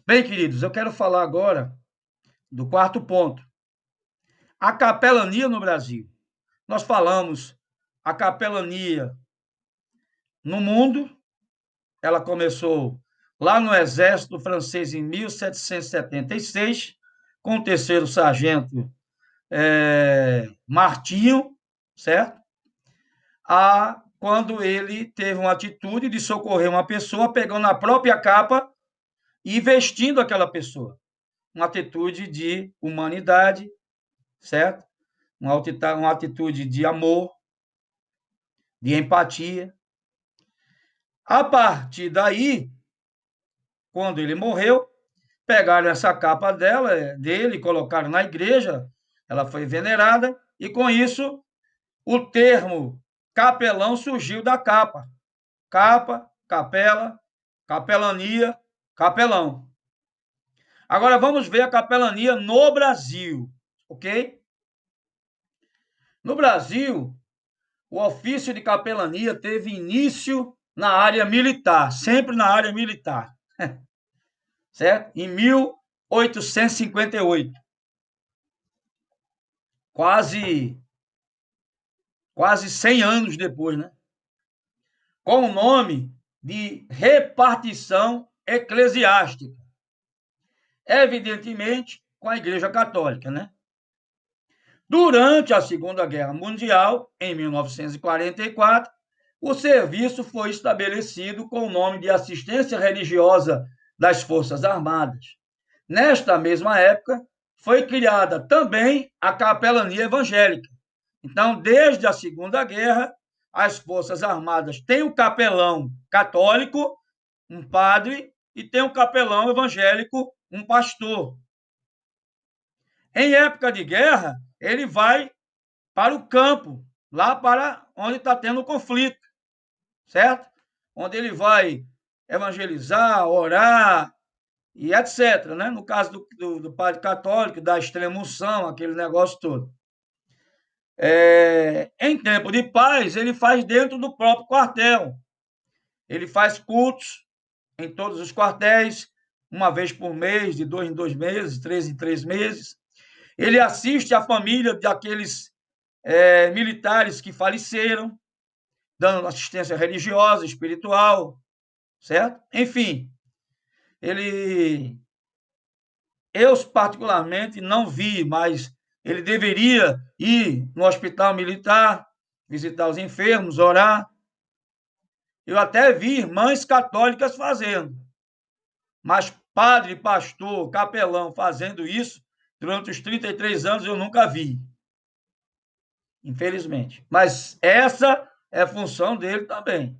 Bem, queridos, eu quero falar agora do quarto ponto. A capelania no Brasil. Nós falamos a capelania no mundo, ela começou lá no exército francês em 1776, com o terceiro sargento Martinho, certo? Quando ele teve uma atitude de socorrer uma pessoa pegando a própria capa e vestindo aquela pessoa. Uma atitude de humanidade, certo? Uma atitude de amor, de empatia. A partir daí, quando ele morreu, pegaram essa capa dele, colocaram na igreja, ela foi venerada, e com isso o termo capelão surgiu da capa. Capa, capela, capelania, capelão. Agora vamos ver a capelania no Brasil, ok? No Brasil, o ofício de capelania teve início na área militar, sempre na área militar, certo? Em 1858, quase 100 anos depois, né? Com o nome de repartição eclesiástica, evidentemente com a Igreja Católica, né? Durante a Segunda Guerra Mundial, em 1944, o serviço foi estabelecido com o nome de Assistência Religiosa das Forças Armadas. Nesta mesma época, foi criada também a capelania evangélica. Então, desde a Segunda Guerra, as Forças Armadas têm o capelão católico, um padre, e tem o capelão evangélico, um pastor. Em época de guerra, ele vai para o campo, lá para onde está tendo o conflito, certo? Onde ele vai evangelizar, orar e etc. Né? No caso do padre católico, da extrema-unção, aquele negócio todo. Em tempo de paz, ele faz dentro do próprio quartel. Ele faz cultos em todos os quartéis, uma vez por mês, de 2 em 2 meses, 3 em 3 meses. Ele assiste a família daqueles militares que faleceram, dando assistência religiosa, espiritual, certo? Enfim, eu particularmente não vi, mas ele deveria ir no hospital militar, visitar os enfermos, orar. Eu até vi irmãs católicas fazendo, mas padre, pastor, capelão fazendo isso durante os 33 anos eu nunca vi, infelizmente. Mas essa é a função dele também.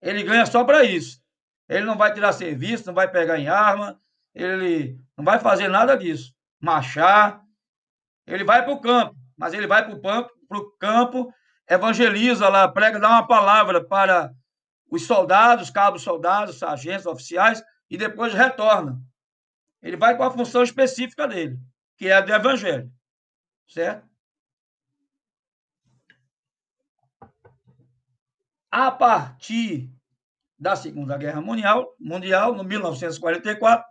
Ele ganha só para isso. Ele não vai tirar serviço, não vai pegar em arma, ele não vai fazer nada disso. Marchar, ele vai para o campo, mas ele vai para o campo, evangeliza lá, prega, dá uma palavra para os soldados, cabos soldados, sargentos, oficiais, e depois retorna. Ele vai com a função específica dele, que é a do evangelho, certo? A partir da Segunda Guerra Mundial, no 1944,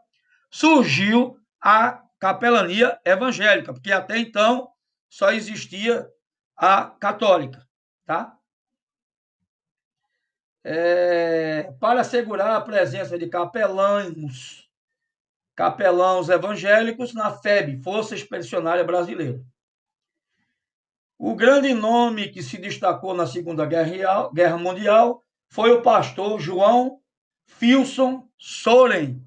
surgiu a capelania evangélica, porque até então só existia a católica, tá? Para assegurar a presença de capelãos evangélicos na FEB, Força Expedicionária Brasileira. O grande nome que se destacou na Segunda Guerra Mundial foi o pastor João Filson Soren,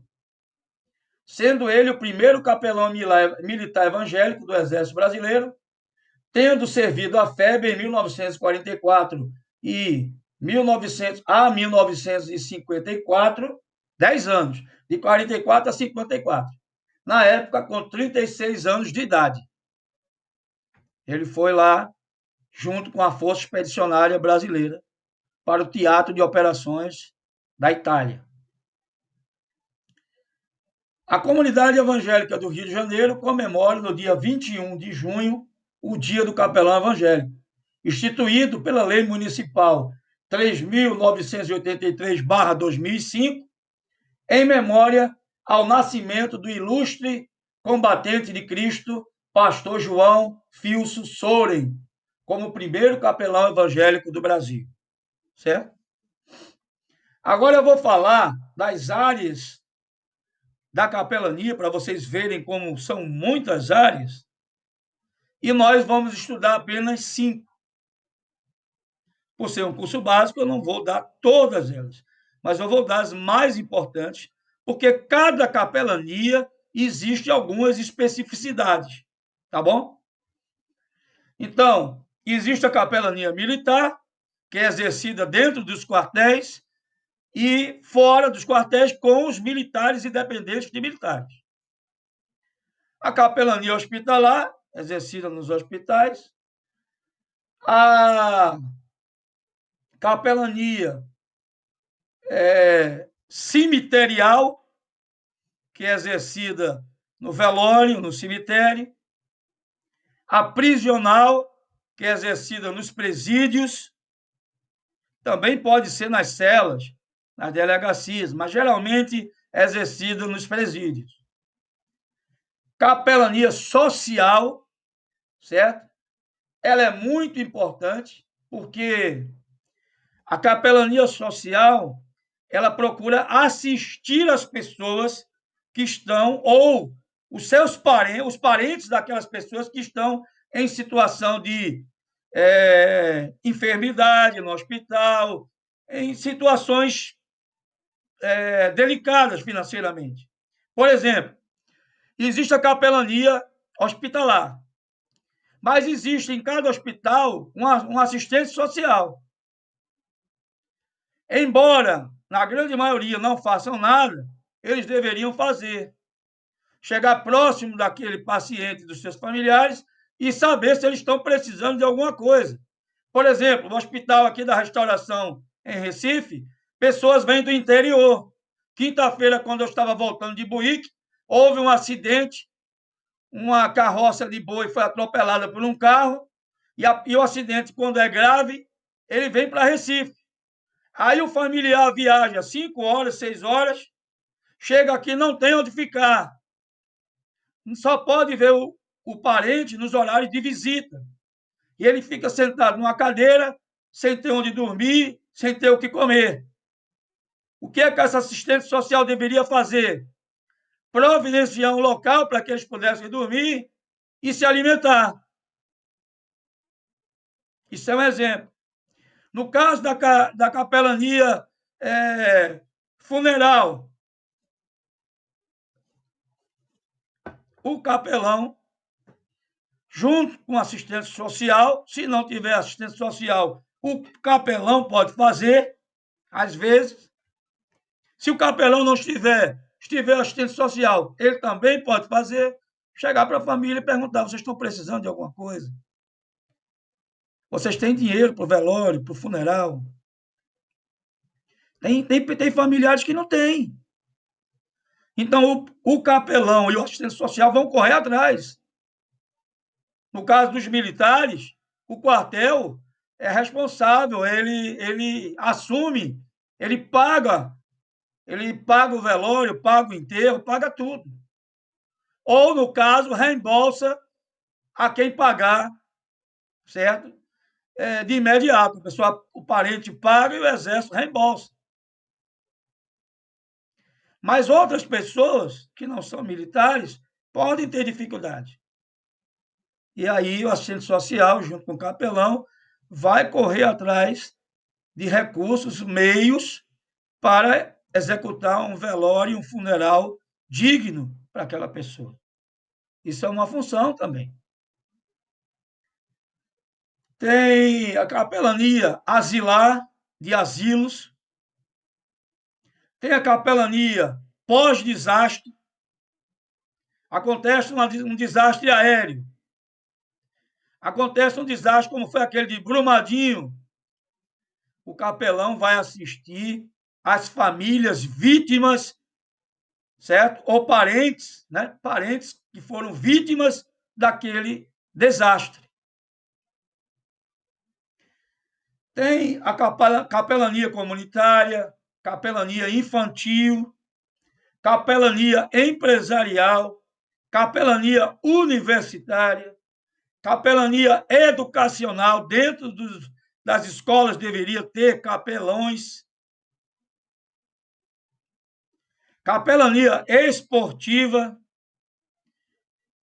sendo ele o primeiro capelão militar evangélico do Exército Brasileiro, tendo servido a FEB em 1944 e 1954, 10 anos, de 44 a 54, na época com 36 anos de idade. Ele foi lá, junto com a Força Expedicionária Brasileira, para o Teatro de Operações da Itália. A comunidade evangélica do Rio de Janeiro comemora no dia 21 de junho o Dia do Capelão Evangélico, instituído pela Lei Municipal 3.983/2005, em memória ao nascimento do ilustre combatente de Cristo, pastor João Filso Soren, como o primeiro capelão evangélico do Brasil, certo? Agora eu vou falar das áreas da capelania, para vocês verem como são muitas áreas, e nós vamos estudar apenas 5. Por ser um curso básico, eu não vou dar todas elas, mas eu vou dar as mais importantes, porque cada capelania existe algumas especificidades, tá bom? Então, existe a capelania militar, que é exercida dentro dos quartéis e fora dos quartéis com os militares e dependentes de militares. A capelania hospitalar, exercida nos hospitais. A capelania cemiterial, que é exercida no velório, no cemitério. A prisional, que é exercida nos presídios. Também pode ser nas celas, nas delegacias, mas geralmente é exercida nos presídios. Capelania social, certo? Ela é muito importante, porque a capelania social, ela procura assistir as pessoas que estão, ou os parentes daquelas pessoas que estão em situação de enfermidade no hospital, em situações delicadas financeiramente. Por exemplo, existe a capelania hospitalar, mas existe em cada hospital um assistente social. Embora, na grande maioria, não façam nada, eles deveriam fazer. Chegar próximo daquele paciente, dos seus familiares, e saber se eles estão precisando de alguma coisa. Por exemplo, no hospital aqui da Restauração, em Recife, pessoas vêm do interior. Quinta-feira, quando eu estava voltando de Buíque, houve um acidente, uma carroça de boi foi atropelada por um carro, e o acidente, quando é grave, ele vem para Recife. Aí o familiar viaja 5 horas, 6 horas, chega aqui, não tem onde ficar. Só pode ver o parente nos horários de visita. E ele fica sentado numa cadeira, sem ter onde dormir, sem ter o que comer. O que é que essa assistente social deveria fazer? Providenciar um local para que eles pudessem dormir e se alimentar. Isso é um exemplo. No caso da capelania funeral, o capelão, junto com assistente social, se não tiver assistente social, o capelão pode fazer, às vezes. Se o capelão não estiver assistente social, ele também pode fazer, chegar para a família e perguntar: vocês estão precisando de alguma coisa? Vocês têm dinheiro para o velório, para o funeral? Tem familiares que não têm. Então, o capelão e o assistente social vão correr atrás. No caso dos militares, o quartel é responsável, ele assume, ele paga o velório, paga o enterro, paga tudo. Ou, no caso, reembolsa a quem pagar, certo? De imediato. A pessoa, o parente paga e o exército reembolsa. Mas outras pessoas que não são militares podem ter dificuldade. E aí o assistente social, junto com o capelão, vai correr atrás de recursos, meios para executar um velório, um funeral digno para aquela pessoa. Isso é uma função também. Tem a capelania asilar, de asilos. Tem a capelania pós-desastre. Acontece um desastre aéreo. Acontece um desastre como foi aquele de Brumadinho. O capelão vai assistir as famílias vítimas, certo? Ou parentes, né? Parentes que foram vítimas daquele desastre. Tem a capelania comunitária, capelania infantil, capelania empresarial, capelania universitária, capelania educacional. Dentro das escolas deveria ter capelões, capelania esportiva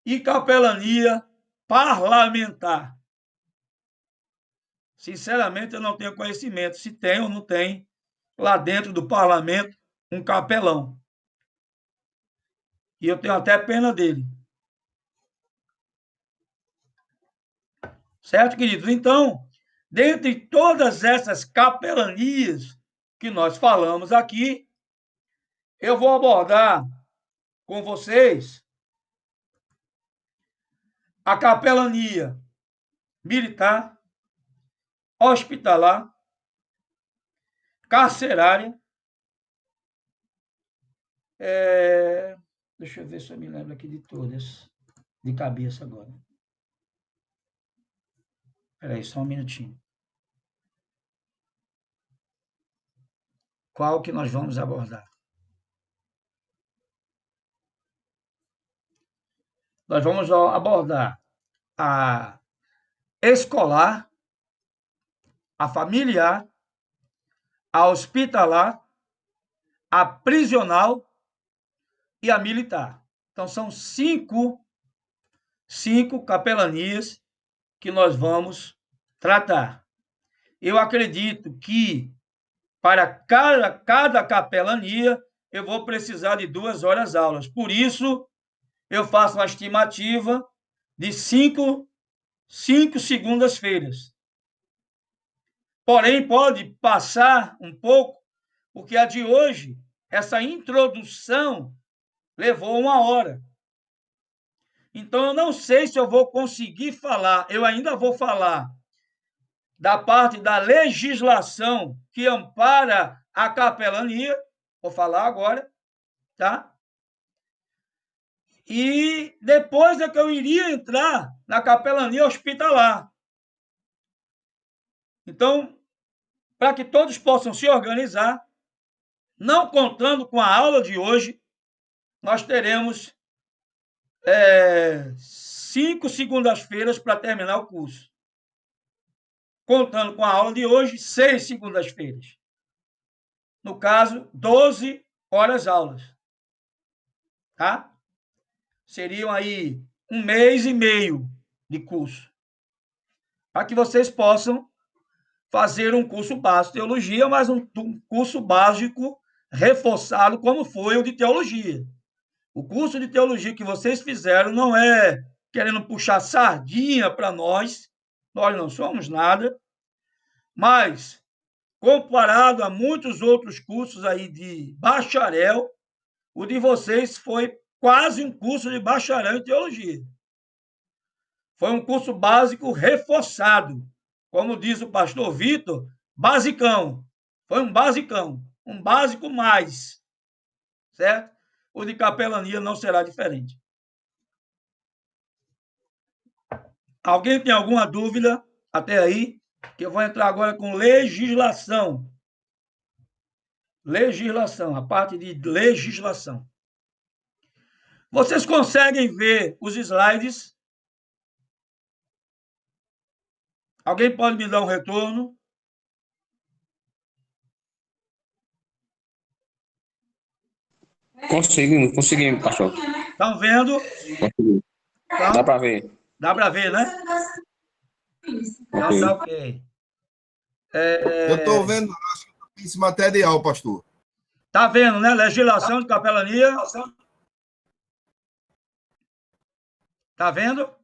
e capelania parlamentar. Sinceramente, eu não tenho conhecimento se tem ou não tem lá dentro do parlamento um capelão. E eu tenho até pena dele. Certo, queridos? Então, dentre todas essas capelanias que nós falamos aqui, eu vou abordar com vocês a capelania militar, hospitalar, carcerária. Deixa eu ver se eu me lembro aqui de todas, de cabeça agora. Espera aí, só um minutinho. Qual que nós vamos abordar? Nós vamos abordar a escolar, a familiar, a hospitalar, a prisional e a militar. Então, são cinco capelanias que nós vamos tratar. Eu acredito que para cada capelania eu vou precisar de 2 horas aulas. Por isso, eu faço uma estimativa de 5 segundas-feiras. Porém, pode passar um pouco, porque a de hoje, essa introdução, levou 1 hora. Então, eu não sei se eu vou conseguir falar, eu ainda vou falar da parte da legislação que ampara a capelania, vou falar agora, tá? E depois é que eu iria entrar na capelania hospitalar. Então, para que todos possam se organizar, não contando com a aula de hoje, nós teremos 5 segundas-feiras para terminar o curso. Contando com a aula de hoje, 6 segundas-feiras. No caso, 12 horas aulas. Tá? Seriam aí 1 mês e meio de curso. Para que vocês possam fazer um curso básico de teologia, mas um curso básico reforçado, como foi o de teologia. O curso de teologia que vocês fizeram não é querendo puxar sardinha para nós não somos nada, mas comparado a muitos outros cursos aí de bacharel, o de vocês foi quase um curso de bacharel em teologia. Foi um curso básico reforçado. Como diz o pastor Vitor, basicão. Foi um basicão, um básico mais. Certo? O de capelania não será diferente. Alguém tem alguma dúvida até aí? Que eu vou entrar agora com legislação. Legislação, a parte de legislação. Vocês conseguem ver os slides? Alguém pode me dar um retorno? Conseguimos, pastor. Estão vendo? Então, dá para ver. Dá para ver, né? Então, tá ok. Eu estou vendo esse material, pastor. Tá vendo, né? Legislação de capelania. Tá vendo?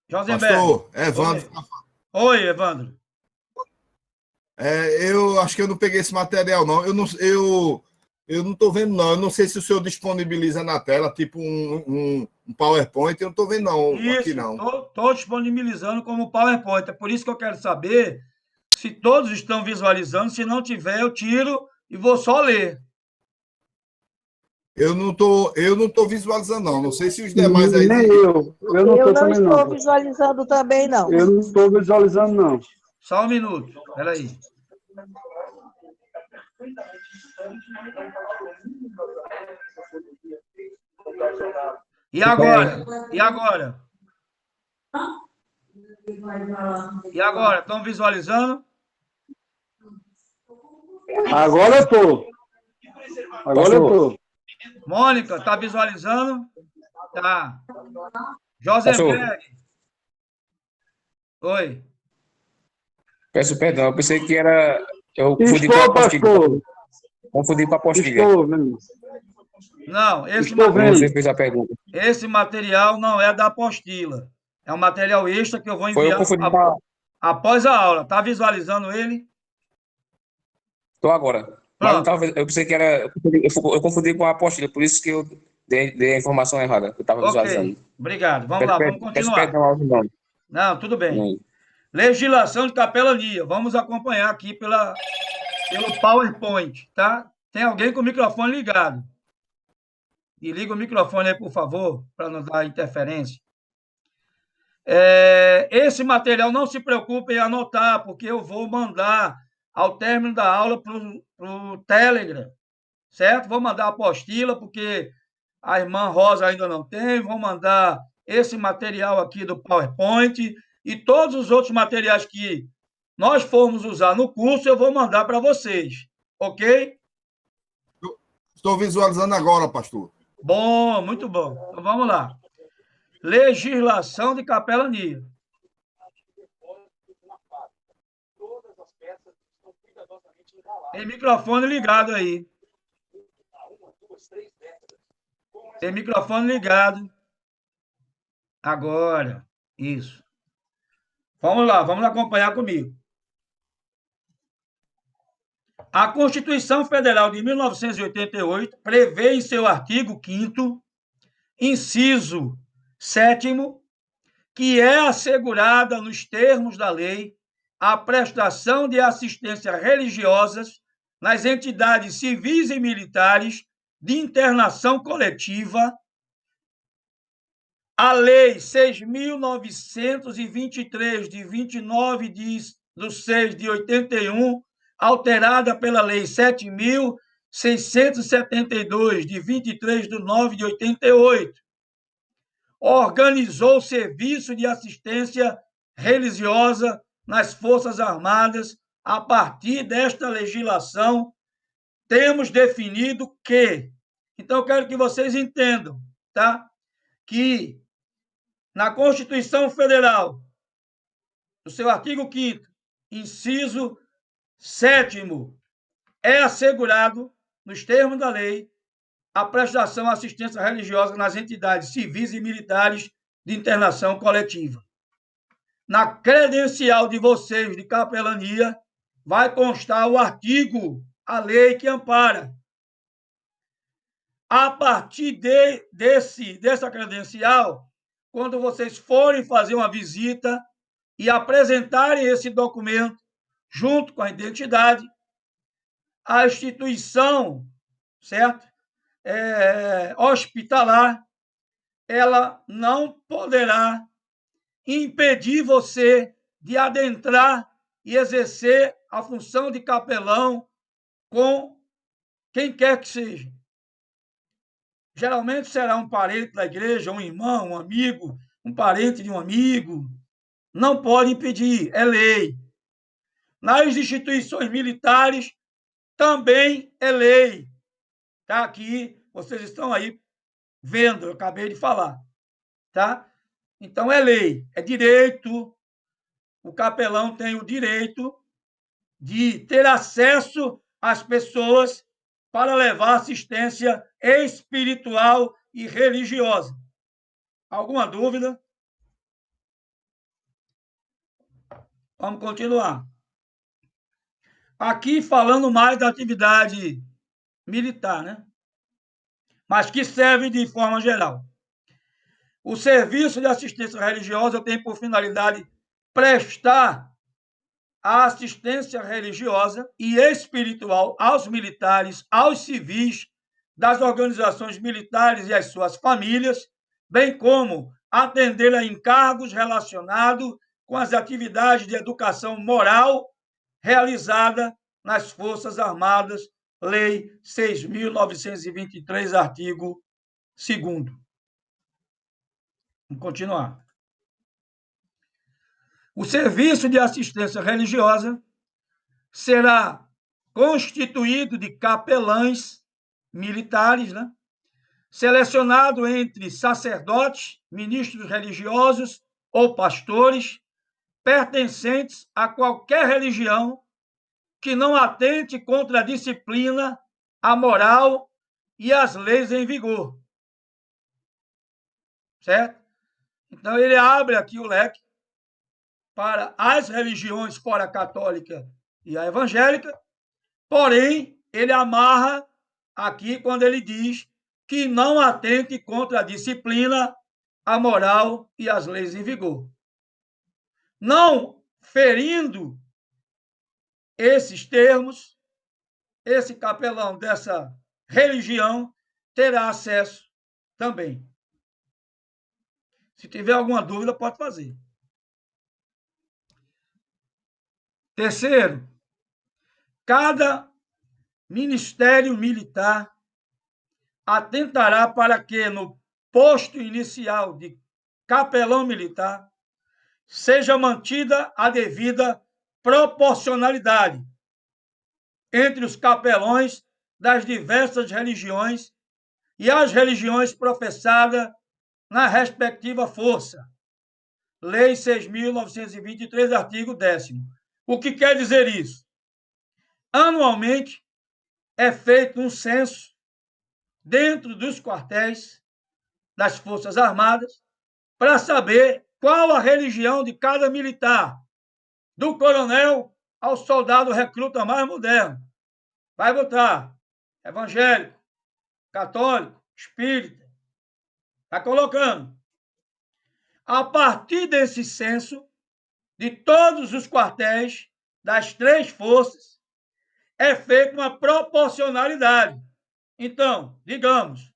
Josenberg. Pastor, Evandro. Oi, Evandro. Eu acho que eu não peguei esse material, não. Eu não estou vendo, não. Eu não sei se o senhor disponibiliza na tela, tipo um PowerPoint. Eu não estou vendo, não. Isso, aqui, não. Estou disponibilizando como PowerPoint. É por isso que eu quero saber se todos estão visualizando. Se não tiver, eu tiro e vou só ler. Eu não tô visualizando, não. Não sei se os demais aí... Nem eu. Eu não estou visualizando também, não. Eu não estou visualizando, não. Só um minuto. Espera aí. E agora? E agora? E agora? Estão visualizando? Agora eu tô. Agora eu tô. Mônica, está visualizando? Tá. Pastor, Josenberg. Oi. peço perdão, eu pensei que era. Eu confundi com a Estou, apostila. pastor. Confundi com a apostila. Estou, vendo. Não, Estou vendo. Você fez a pergunta. esse material não é da apostila. É um material extra que eu vou Foi eu enviar confundi com a. após a aula. Está visualizando ele? Tô agora. Mas eu, Pronto. tava, eu pensei que era. Eu confundi com a apostila, por isso que eu dei a informação errada, que eu estava visualizando. Ok. Obrigado. Vamos lá, vamos Peço continuar. perdão aos irmãos. Não, tudo bem. Amém. Legislação de capelania. Vamos acompanhar aqui pelo PowerPoint, tá? Tem alguém com o microfone ligado. E liga o microfone aí, por favor, para não dar interferência. Esse material não se preocupe em anotar, porque eu vou mandar ao término da aula para o Telegram, certo? Vou mandar a apostila, porque a irmã Rosa ainda não tem. Vou mandar esse material aqui do PowerPoint e todos os outros materiais que nós formos usar no curso, eu vou mandar para vocês, ok? Estou visualizando agora, pastor. Bom, muito bom. Então vamos lá. Legislação de capelania. Tem microfone ligado aí. Tem microfone ligado. Agora. Isso. Vamos lá, vamos acompanhar comigo. A Constituição Federal de 1988 prevê em seu artigo 5º, inciso 7º, que é assegurada nos termos da lei a prestação de assistência religiosas nas entidades civis e militares de internação coletiva. A Lei 6.923, de 29 de 6 de 81, alterada pela Lei 7.672, de 23 de 9 de 88, organizou o serviço de assistência religiosa nas Forças Armadas. A partir desta legislação, temos definido que... Então, eu quero que vocês entendam, tá? Que na Constituição Federal, no seu artigo 5º, inciso 7º, é assegurado, nos termos da lei, a prestação de assistência religiosa nas entidades civis e militares de internação coletiva. Na credencial de vocês de capelania, vai constar o artigo, a lei que ampara. A partir dessa credencial, quando vocês forem fazer uma visita e apresentarem esse documento junto com a identidade, a instituição, certo? Hospitalar, ela não poderá impedir você de adentrar e exercer a função de capelão com quem quer que seja. Geralmente será um parente da igreja, um irmão, um amigo, um parente de um amigo. Não pode impedir, é lei. Nas instituições militares, também é lei. Tá aqui, vocês estão aí vendo, eu acabei de falar. Tá? Então, é lei, é direito. O capelão tem o direito de ter acesso às pessoas para levar assistência espiritual e religiosa. Alguma dúvida? Vamos continuar. Aqui falando mais da atividade militar, né? Mas que serve de forma geral. O serviço de assistência religiosa tem por finalidade prestar a assistência religiosa e espiritual aos militares, aos civis, das organizações militares e às suas famílias, bem como atender a encargos relacionados com as atividades de educação moral realizada nas Forças Armadas Lei 6.923, artigo 2º. Vamos continuar. O serviço de assistência religiosa será constituído de capelães militares, né? Selecionado entre sacerdotes, ministros religiosos ou pastores, pertencentes a qualquer religião que não atente contra a disciplina, a moral e as leis em vigor. Certo? Então, ele abre aqui o leque para as religiões fora a católica e a evangélica, porém, ele amarra aqui quando ele diz que não atente contra a disciplina, a moral e as leis em vigor. Não ferindo esses termos, esse capelão dessa religião terá acesso também. Se tiver alguma dúvida, pode fazer. Terceiro, cada ministério militar atentará para que, no posto inicial de capelão militar, seja mantida a devida proporcionalidade entre os capelões das diversas religiões e as religiões professadas na respectiva força. Lei 6.923, artigo 10º. O que quer dizer isso? Anualmente é feito um censo dentro dos quartéis das Forças Armadas para saber qual a religião de cada militar, do coronel ao soldado recruta mais moderno. Vai botar evangélico, católico, espírita. Está colocando. A partir desse censo, de todos os quartéis das 3 forças, é feita uma proporcionalidade. Então, digamos,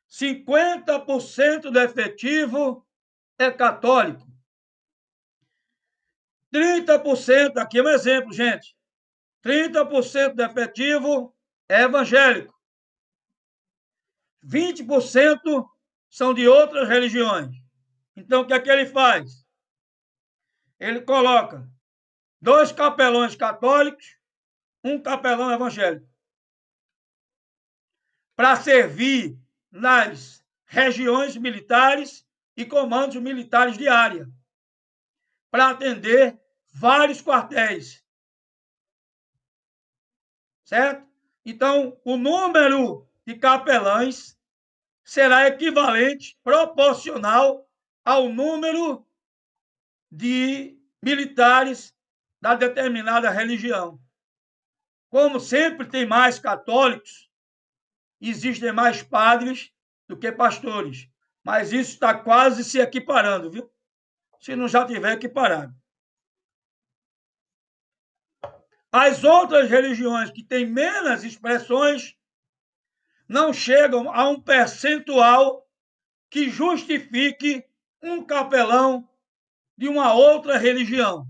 50% do efetivo é católico. 30%, aqui é um exemplo, gente. 30% do efetivo é evangélico. 20% são de outras religiões. Então, o que é que ele faz? Ele coloca 2 capelões católicos, 1 capelão evangélico, para servir nas regiões militares e comandos militares de área, para atender vários quartéis. Certo? Então, o número de capelães será equivalente, proporcional ao número de militares da determinada religião. Como sempre tem mais católicos, existem mais padres do que pastores. Mas isso está quase se equiparando, viu? Se não já tiver equiparado. As outras religiões que têm menos expressões não chegam a um percentual que justifique um capelão de uma outra religião.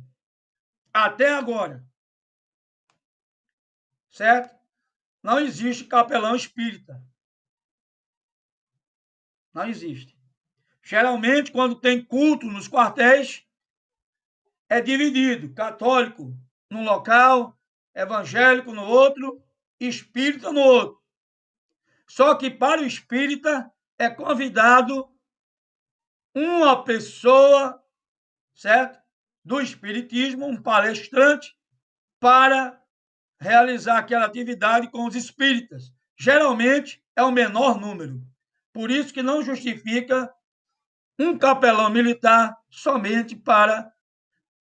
Até agora. Certo? Não existe capelão espírita. Não existe. Geralmente, quando tem culto nos quartéis, é dividido. Católico num local, evangélico no outro, espírita no outro. Só que para o espírita é convidado uma pessoa, certo? Do espiritismo, um palestrante, para realizar aquela atividade com os espíritas. Geralmente é o menor número. Por isso que não justifica um capelão militar somente para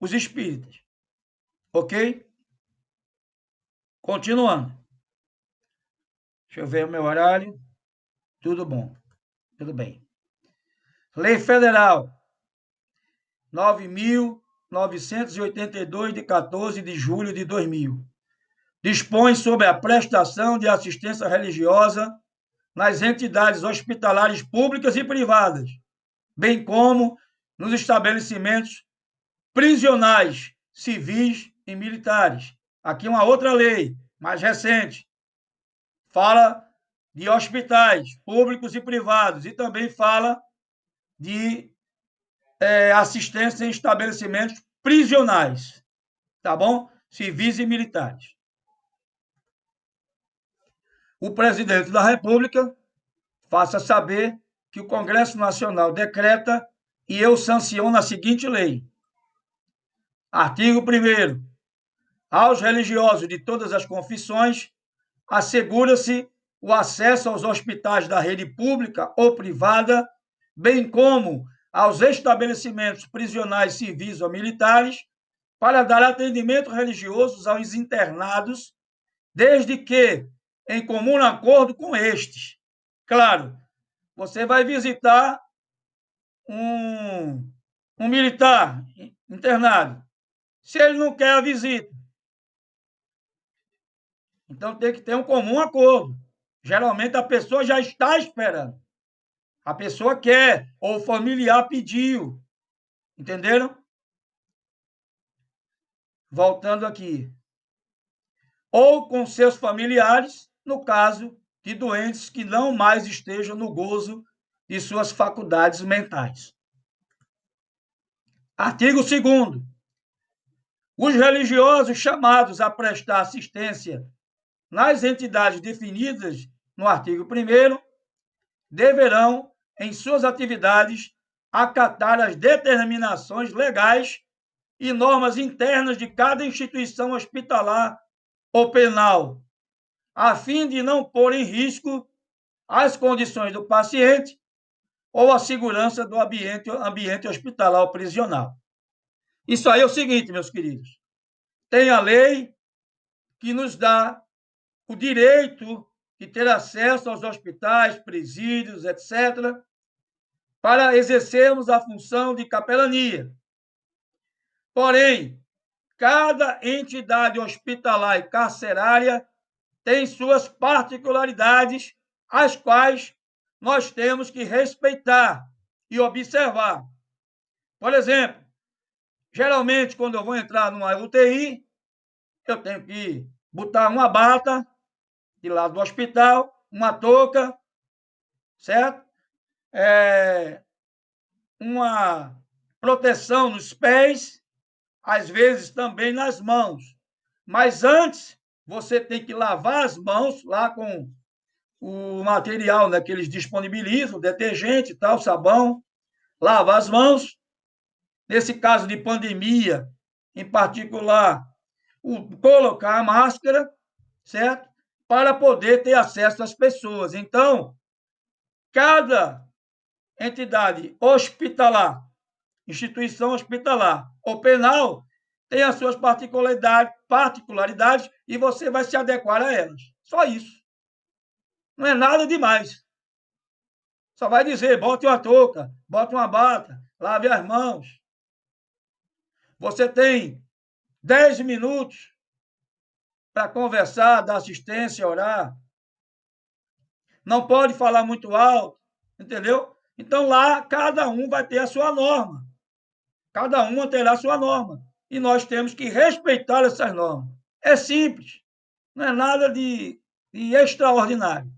os espíritas. Ok? Continuando. Deixa eu ver o meu horário. Tudo bom. Tudo bem. Lei Federal 9.982, de 14 de julho de 2000. Dispõe sobre a prestação de assistência religiosa nas entidades hospitalares públicas e privadas, bem como nos estabelecimentos prisionais, civis e militares. Aqui uma outra lei, mais recente, fala de hospitais públicos e privados e também fala de assistência em estabelecimentos prisionais, tá bom? Civis e militares. O presidente da República faça saber que o Congresso Nacional decreta e eu sanciono a seguinte lei. Artigo 1º. Aos religiosos de todas as confissões, assegura-se o acesso aos hospitais da rede pública ou privada, bem como aos estabelecimentos prisionais civis ou militares, para dar atendimento religioso aos internados, desde que em comum acordo com estes. Claro, você vai visitar um militar internado. Se ele não quer a visita, então tem que ter um comum acordo. Geralmente a pessoa já está esperando. A pessoa quer, ou o familiar pediu. Entenderam? Voltando aqui. Ou com seus familiares, no caso de doentes que não mais estejam no gozo de suas faculdades mentais. Artigo 2º. Os religiosos chamados a prestar assistência nas entidades definidas no artigo 1º deverão, em suas atividades, acatar as determinações legais e normas internas de cada instituição hospitalar ou penal, a fim de não pôr em risco as condições do paciente ou a segurança do ambiente hospitalar ou prisional. Isso aí é o seguinte, meus queridos. Tem a lei que nos dá o direito de ter acesso aos hospitais, presídios, etc., para exercermos a função de capelania. Porém, cada entidade hospitalar e carcerária tem suas particularidades, as quais nós temos que respeitar e observar. Por exemplo, geralmente, quando eu vou entrar numa UTI, eu tenho que botar uma bata de lado do hospital, uma touca, certo? Uma proteção nos pés, às vezes também nas mãos. Mas antes, você tem que lavar as mãos lá com o material, né, que eles disponibilizam, detergente, tal, sabão, lavar as mãos. Nesse caso de pandemia, em particular, colocar a máscara, certo? Para poder ter acesso às pessoas. Então, cada entidade hospitalar, instituição hospitalar ou penal tem as suas particularidades e você vai se adequar a elas. Só isso. Não é nada demais. Só vai dizer, bote uma touca, bote uma bata, lave as mãos. Você tem 10 minutos para conversar, dar assistência, orar. Não pode falar muito alto, entendeu? Então, lá, cada um vai ter a sua norma. Cada uma terá a sua norma. E nós temos que respeitar essas normas. É simples. Não é nada de extraordinário.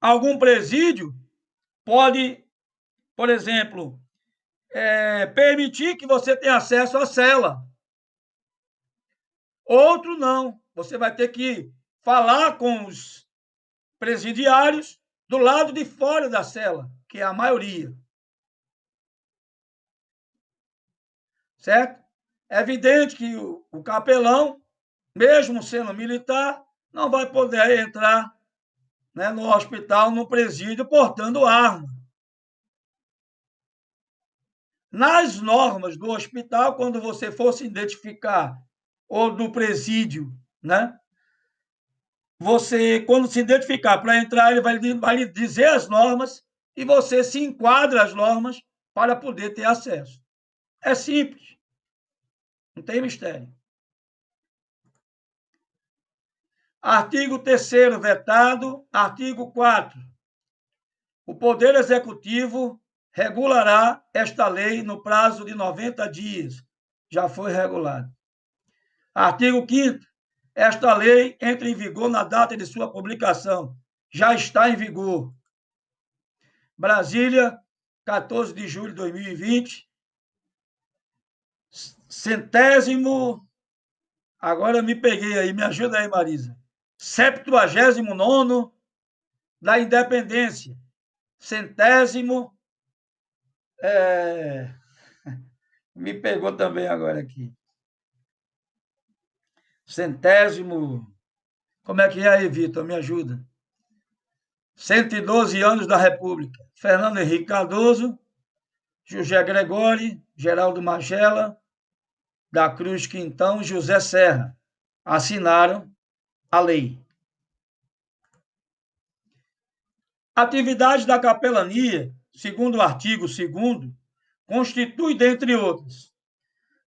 Algum presídio pode, por exemplo, permitir que você tenha acesso à cela. Outro não. Você vai ter que falar com os presidiários do lado de fora da cela, que é a maioria. Certo? É evidente que o capelão, mesmo sendo militar, não vai poder entrar, né, no hospital, no presídio, portando arma. Nas normas do hospital, quando você for se identificar, ou do presídio, né, você, quando se identificar para entrar, ele vai lhe dizer as normas e você se enquadra às normas para poder ter acesso. É simples. Não tem mistério. Artigo 3º vetado. Artigo 4º. O Poder Executivo regulará esta lei no prazo de 90 dias. Já foi regulado. Artigo 5º. Esta lei entra em vigor na data de sua publicação. Já está em vigor. Brasília, 14 de julho de 2020. Centésimo... Agora me peguei aí, me ajuda aí, Marisa. 79º da independência. Centésimo... Me pegou também agora aqui. Centésimo... Como é que é aí, Vitor? Me ajuda. 112 anos da República. Fernando Henrique Cardoso, José Gregório, Geraldo Magela, da Cruz Quintão, José Serra assinaram a lei. Atividade da capelania, segundo o artigo 2º, constitui, dentre outras,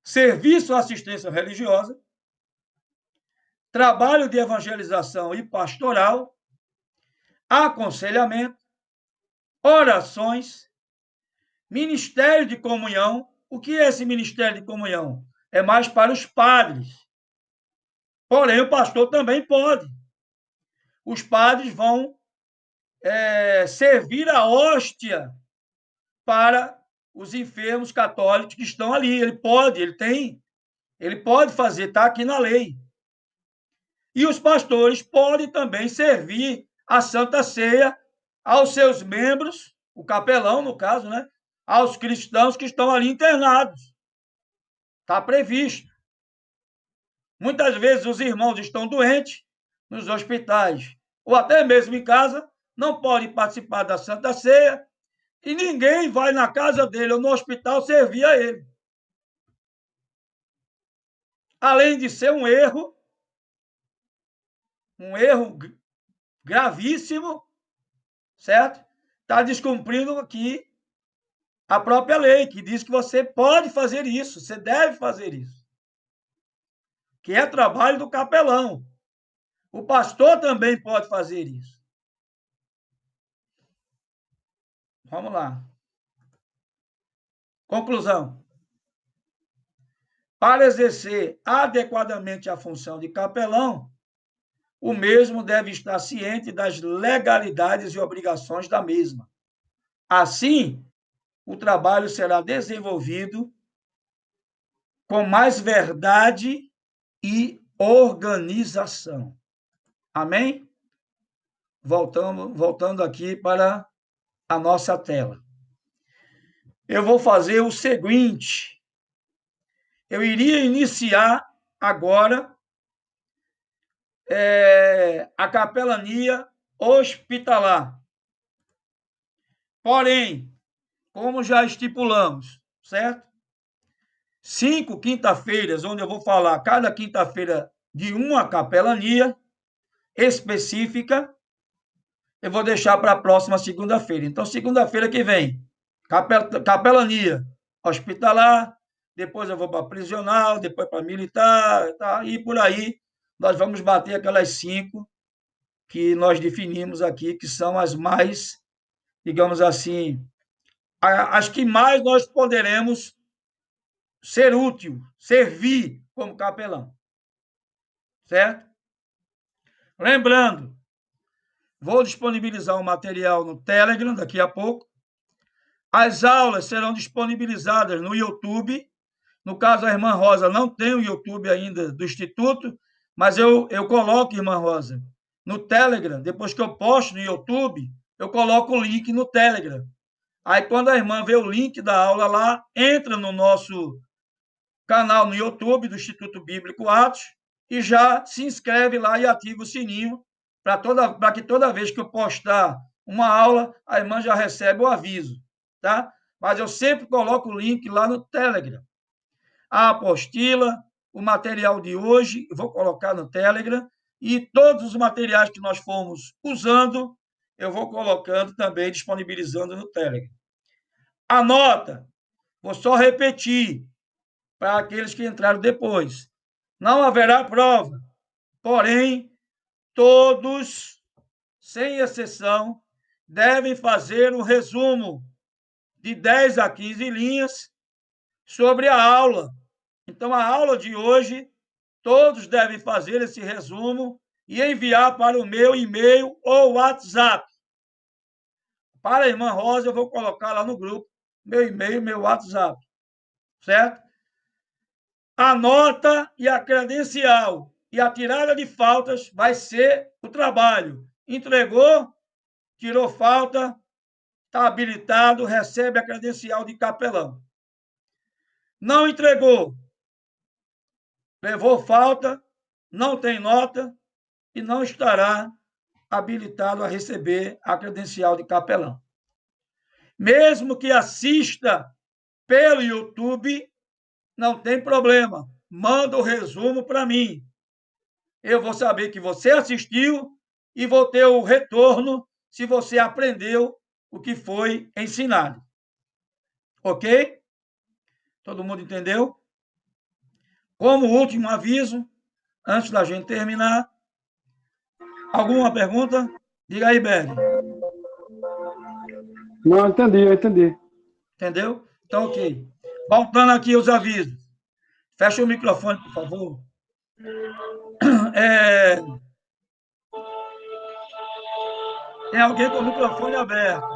serviço à assistência religiosa, trabalho de evangelização e pastoral, aconselhamento, orações, ministério de comunhão. O que é esse ministério de comunhão? É mais para os padres. Porém, o pastor também pode. Os padres vão servir a hóstia para os enfermos católicos que estão ali. Ele pode fazer, está aqui na lei. E os pastores podem também servir a Santa Ceia aos seus membros, o capelão, no caso, né? Aos cristãos que estão ali internados. Está previsto. Muitas vezes os irmãos estão doentes nos hospitais, ou até mesmo em casa, não podem participar da Santa Ceia, e ninguém vai na casa dele ou no hospital servir a ele. Além de ser um erro gravíssimo, certo? Está descumprindo aqui a própria lei, que diz que você pode fazer isso, você deve fazer isso, que é trabalho do capelão. O pastor também pode fazer isso. Vamos lá. Conclusão. Para exercer adequadamente a função de capelão, o mesmo deve estar ciente das legalidades e obrigações da mesma. Assim, o trabalho será desenvolvido com mais verdade e organização. Amém? Voltando aqui para a nossa tela. Eu vou fazer o seguinte. Eu iria iniciar agora a capelania hospitalar. Porém, como já estipulamos, certo? 5 quinta-feiras, onde eu vou falar cada quinta-feira de uma capelania específica, eu vou deixar para a próxima segunda-feira. Então, segunda-feira que vem, capelania hospitalar, depois eu vou para prisional, depois para militar, tá? E por aí nós vamos bater aquelas 5 que nós definimos aqui, que são as mais, digamos assim, as que mais nós poderemos ser útil, servir como capelão. Certo? Lembrando, vou disponibilizar um material no Telegram daqui a pouco. As aulas serão disponibilizadas no YouTube. No caso, a irmã Rosa não tem o YouTube ainda do Instituto, mas eu coloco, irmã Rosa, no Telegram. Depois que eu posto no YouTube, eu coloco o link no Telegram. Aí, quando a irmã vê o link da aula lá, entra no nosso canal no YouTube do Instituto Bíblico Atos e já se inscreve lá e ativa o sininho para que toda vez que eu postar uma aula, a irmã já recebe o aviso, tá? Mas eu sempre coloco o link lá no Telegram. A apostila, o material de hoje, eu vou colocar no Telegram, e todos os materiais que nós fomos usando, eu vou colocando também, disponibilizando no Telegram. Anota, vou só repetir para aqueles que entraram depois. Não haverá prova, porém, todos, sem exceção, devem fazer um resumo de 10 a 15 linhas sobre a aula. Então, a aula de hoje todos devem fazer esse resumo e enviar para o meu e-mail ou WhatsApp. Para a irmã Rosa, eu vou colocar lá no grupo meu e-mail, meu WhatsApp, certo? A nota e a credencial e a tirada de faltas vai ser o trabalho. Entregou, tirou falta, está habilitado, recebe a credencial de capelão. Não entregou, levou falta, não tem nota e não estará habilitado a receber a credencial de capelão. Mesmo que assista pelo YouTube, não tem problema. Manda o resumo para mim. Eu vou saber que você assistiu e vou ter o retorno se você aprendeu o que foi ensinado. Ok? Todo mundo entendeu? Como último aviso, antes da gente terminar, alguma pergunta? Diga aí, Berg. Não, eu entendi. Entendeu? Então, ok. Voltando aqui os avisos. Fecha o microfone, por favor. Tem alguém com o microfone aberto.